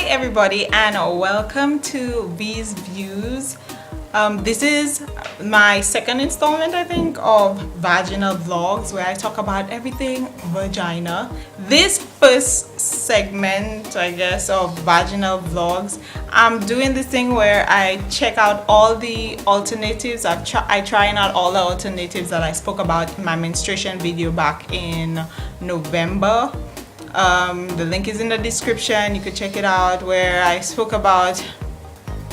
everybody, and welcome to V's Views. This is my second installment, I think, of vaginal vlogs where I talk about everything vagina. This first segment, I guess, of vaginal vlogs, I'm doing this thing where I check out all the alternatives. I trying out all the alternatives that I spoke about in my menstruation video back in November. The link is in the description. You could check it out, where I spoke about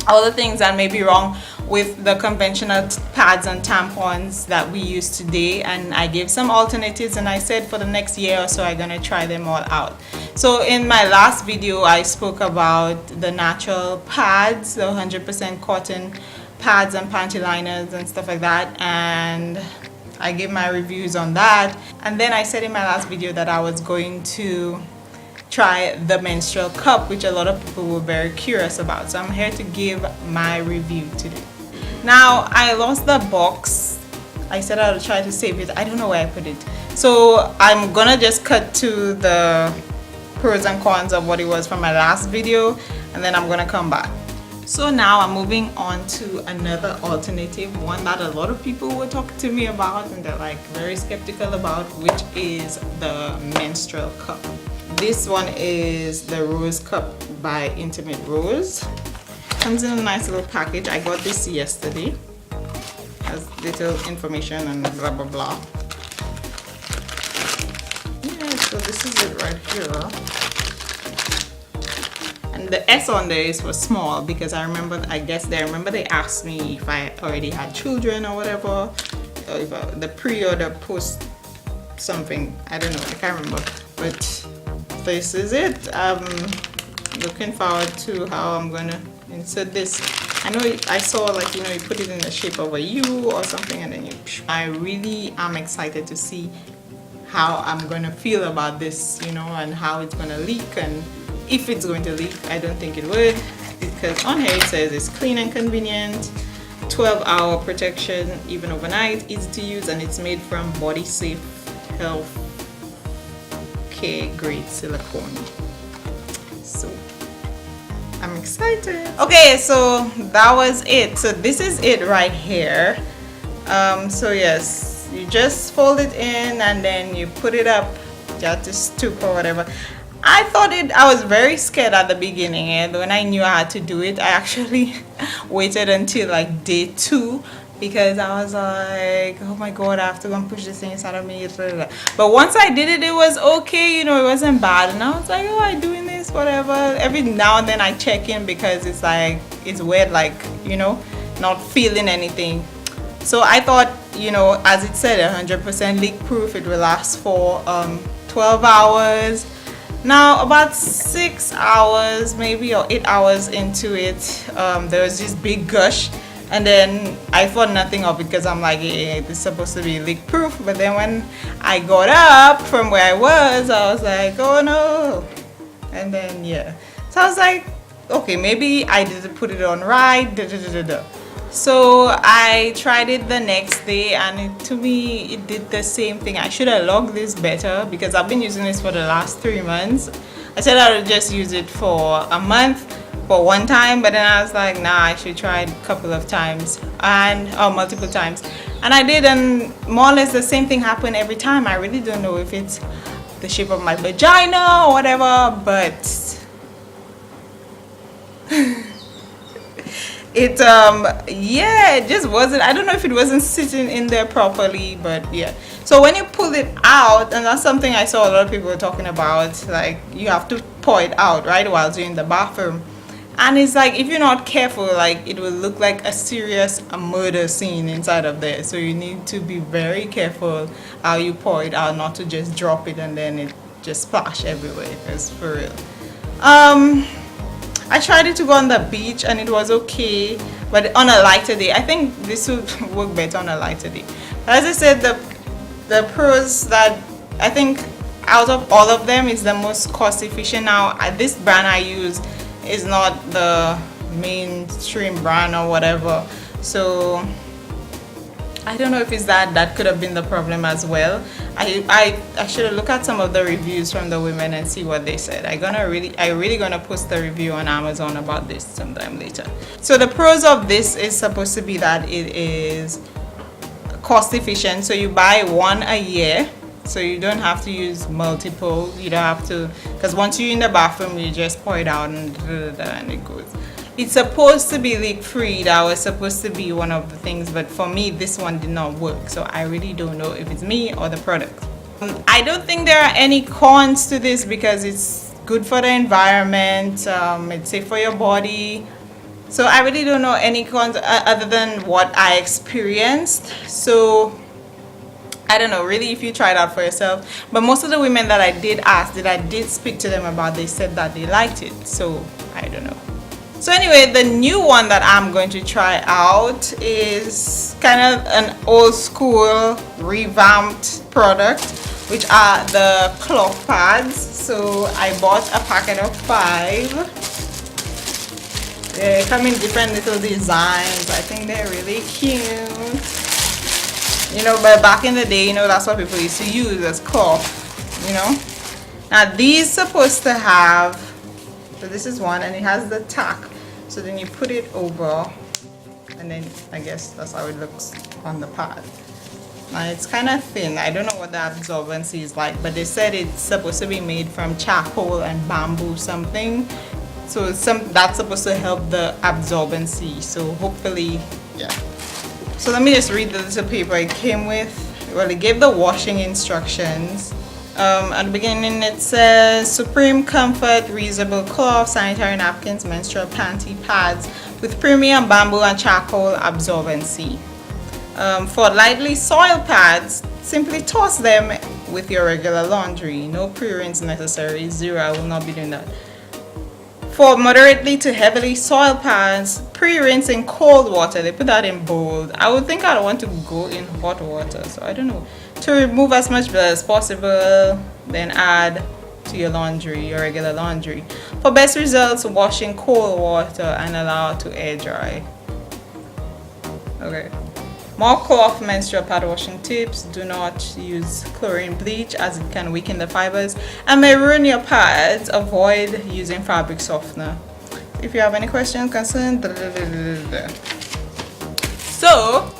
all the things that may be wrong with the conventional pads and tampons that we use today, and I gave some alternatives, and I said for the next year or so I'm gonna try them all out. So in my last video I spoke about the natural pads, the 100% cotton pads and panty liners and stuff like that, and I gave my reviews on that. And then I said in my last video that I was going to try the Menstrual Cup, which a lot of people were very curious about. So I'm here to give my review today. Now, I lost the box. I said I would try to save it. I don't know where I put it. So I'm gonna just cut to the pros and cons of what it was from my last video, and then I'm gonna come back. So now I'm moving on to another alternative, one that a lot of people were talking to me about and they're like very skeptical about, which is the Menstrual Cup. This one is the Rose Cup by Intimate Rose. Comes in a nice little package. I got this yesterday. Has little information and blah blah blah. Yeah, so this is it right here. And the S on there is for small, because I remember they asked me if I already had children or whatever, or if the pre or the post something, I don't know, I can't remember. But this is it. I'm looking forward to how I'm gonna insert this. I know I saw, like, you know, you put it in the shape of a U or something, and then I really am excited to see how I'm gonna feel about this, you know, and how it's gonna leak, and if it's going to leak. I don't think it would, because on here it says it's clean and convenient, 12-hour protection even overnight, easy to use, and it's made from body safe health care grade silicone. So I'm excited. Okay, so that was it. So this is it right here. So yes, you just fold it in and then you put it up. You have to stoop or whatever. I was very scared at the beginning, and when I knew I had to do it, I actually waited until like day 2, because I was like, oh my god, I have to go and push this thing inside of me. But once I did it, it was okay, you know, it wasn't bad, and I was like, oh, I'm doing this, whatever. Every now and then I check in, because it's like, it's weird, like, you know, not feeling anything. So I thought, you know, as it said, 100% leak proof, it will last for 12 hours. Now about 6 hours maybe, or 8 hours into it, there was this big gush, and then I thought nothing of it, because I'm like, hey, this is supposed to be leak proof. But then when I got up from where I was like, oh no. And then yeah, so I was like, okay, maybe I didn't put it on right. So I tried it the next day, and to me it did the same thing. I should have logged this better, because I've been using this for the last 3 months. I said I would just use it for a month for one time, but then I was like, nah, I should try it a couple of times, and multiple times, and I did, and more or less the same thing happened every time. I really don't know if it's the shape of my vagina or whatever, but it yeah, it just wasn't, I don't know if it wasn't sitting in there properly, but yeah. So when you pull it out, and that's something I saw a lot of people talking about, like, you have to pour it out right while you're in the bathroom, and it's like, if you're not careful, like, it will look like a serious murder scene inside of there. So you need to be very careful how you pour it out, not to just drop it and then it just splash everywhere, because for real. I tried it to go on the beach, and it was okay, but on a lighter day. I think this would work better on a lighter day. As I said, the pros that I think out of all of them is the most cost efficient. Now, this brand I use is not the mainstream brand or whatever, so I don't know if it's that could have been the problem as well. I should look at some of the reviews from the women and see what they said. I really gonna post the review on Amazon about this sometime later. So the pros of this is supposed to be that it is cost efficient. So you buy one a year, so you don't have to use multiple. You don't have to, because once you're in the bathroom, you just pour it out and it goes. It's supposed to be leak free. That was supposed to be one of the things, but for me this one did not work, so I really don't know if it's me or the product. I don't think there are any cons to this because it's good for the environment, it's safe for your body. So I really don't know any cons other than what I experienced. So I don't know really if you try it out for yourself, but most of the women that I did ask, that I did speak to them about, they said that they liked it. So I don't know. So anyway, the new one that I'm going to try out is kind of an old school revamped product, which are the cloth pads. So I bought a packet of 5. They come in different little designs. I think they're really cute. You know, but back in the day, you know, that's what people used to use as cloth, you know. Now these supposed to have, so this is one and it has the tack. So then you put it over and then I guess that's how it looks on the pad. Now it's kind of thin. I don't know what the absorbency is like, but they said it's supposed to be made from charcoal and bamboo something. So that's supposed to help the absorbency. So hopefully, yeah. So let me just read the little paper it came with. Well, it gave the washing instructions. At the beginning it says Supreme Comfort Reusable Cloth Sanitary Napkins Menstrual Panty Pads with premium bamboo and charcoal absorbency. For lightly soiled pads, simply toss them with your regular laundry. No pre-rinse necessary. 0, I will not be doing that. For moderately to heavily soiled pads, pre-rinse in cold water. They put that in bold. I would think I'd want to go in hot water, so I don't know. To remove as much blood as possible, then add to your laundry, your regular laundry. For best results, wash in cold water and allow to air dry. Okay. More cloth menstrual pad washing tips. Do not use chlorine bleach as it can weaken the fibers and may ruin your pads. Avoid using fabric softener. If you have any questions, concerns, so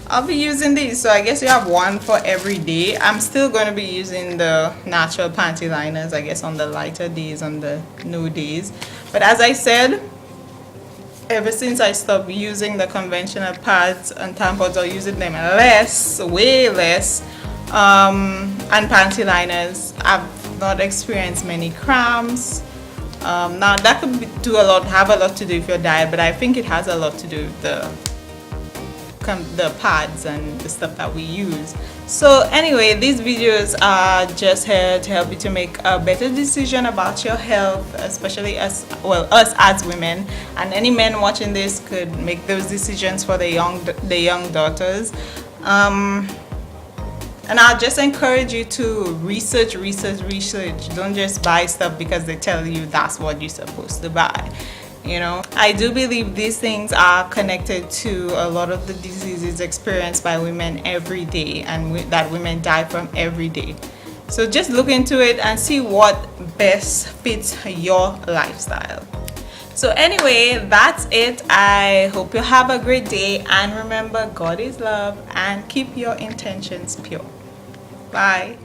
I'll be using these. So I guess you have one for every day. I'm still going to be using the natural panty liners, I guess, on the lighter days, on the no days. But as I said, ever since I stopped using the conventional pads and tampons, or using them less, way less, and panty liners, I've not experienced many cramps. Now that could have a lot to do with your diet, but I think it has a lot to do with the pads and the stuff that we use. So anyway, these videos are just here to help you to make a better decision about your health, especially us as women, and any men watching this could make those decisions for the young daughters. And I'll just encourage you to research. Don't just buy stuff because they tell you that's what you're supposed to buy. You know, I do believe these things are connected to a lot of the diseases experienced by women every day, and that women die from every day. So just look into it and see what best fits your lifestyle. So anyway, that's it. I hope you have a great day, and remember, God is love, and keep your intentions pure. Bye.